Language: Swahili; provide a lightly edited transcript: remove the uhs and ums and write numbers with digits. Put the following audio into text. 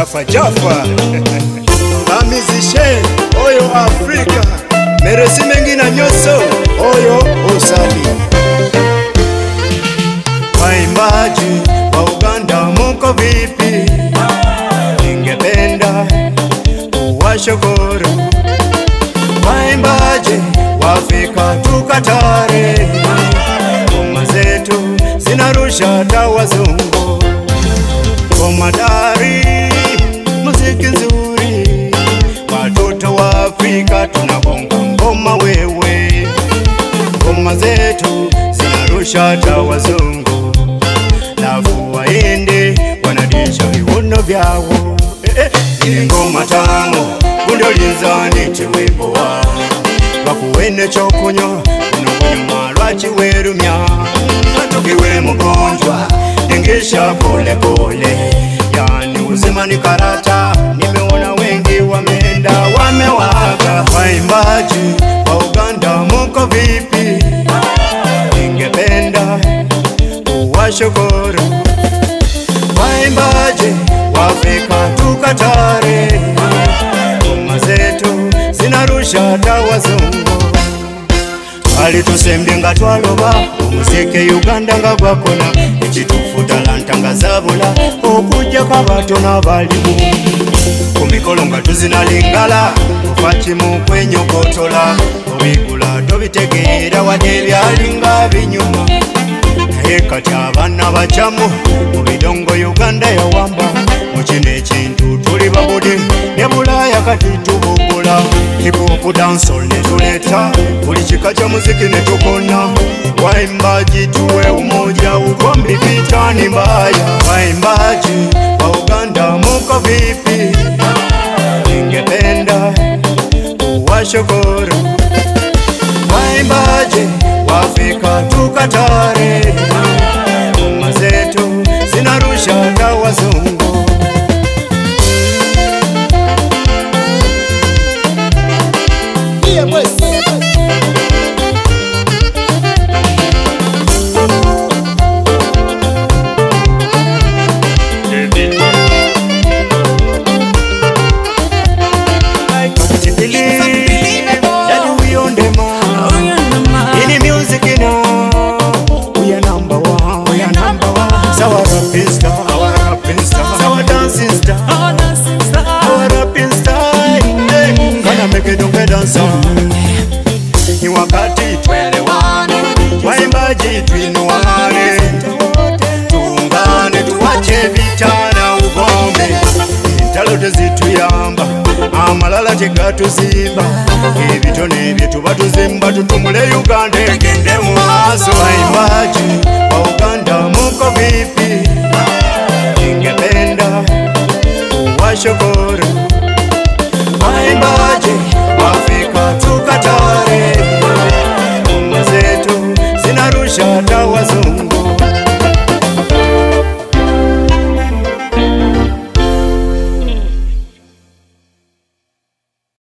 Jaffa Jaffa Bamizishe oyo Afrika meresi mengi na nyoso oyo usali. Waimbaji wa Uganda muko vipi? Ningependa kuwashukuru. Waimbaji wa Afrika tukatare, ngoma zetu zinarusha tawazungu. Ngoma dari, muziki nzuri, watoto wa Afrika tunabonga ngoma wewe. Ngoma zetu zinarusha tawazungu, lafu waende wanadisha viuno vyao. Ile ngoma tamu ndio linzani tiweboa, wakuwene chokonyo unakunyuma lwachi werumya. Atokiwe mgonjwa nengesha pole pole, yani uzima ni karata, nimeona wengi wameenda wamewaga. Waimbaji wa Uganda muko vipi? Ningependa kuwashukuru. Waimbaji wa Afrika tukatare, ngoma zetu zinarusha tawazungu. Alitusembye nga twaloba omuziki Uganda nga gwakona, ekitufu talanta nga zabula okujja kwabato n'abalimu. Ku mikolo nga tuzinalingala tufa kimu kwenyokotola, obigula tobitegeera wadde ebyalinga binyuma. Naye kati abaana bacamu mu bidongo Uganda yawamba, mu kino ekintu tuli babudi ne Bulaaya kati tubugula. Hip hop dancehall ne tuleta buli kika kya muziki ne tukona. Waimbaji tuwe umoja, ugomvi vita ni mbaya. Waimbaji wa Uganda muko vipi? Ningependa kuwashukuru. Waimbaji wa Afrika tukatare, ngoma zetu zinarusha tawazungu. Ni wakati tuelewane, waimbaji tuinuane, tuungane, tuwache vita na ugombe. Entalo tezituyamba, amalala tegatuzimba, ebitone bye tuba tuzimba tutumule Uganda egende mu maaso. Waimbaji wa Uganda muko vipi? Ningependa kuwashukuru.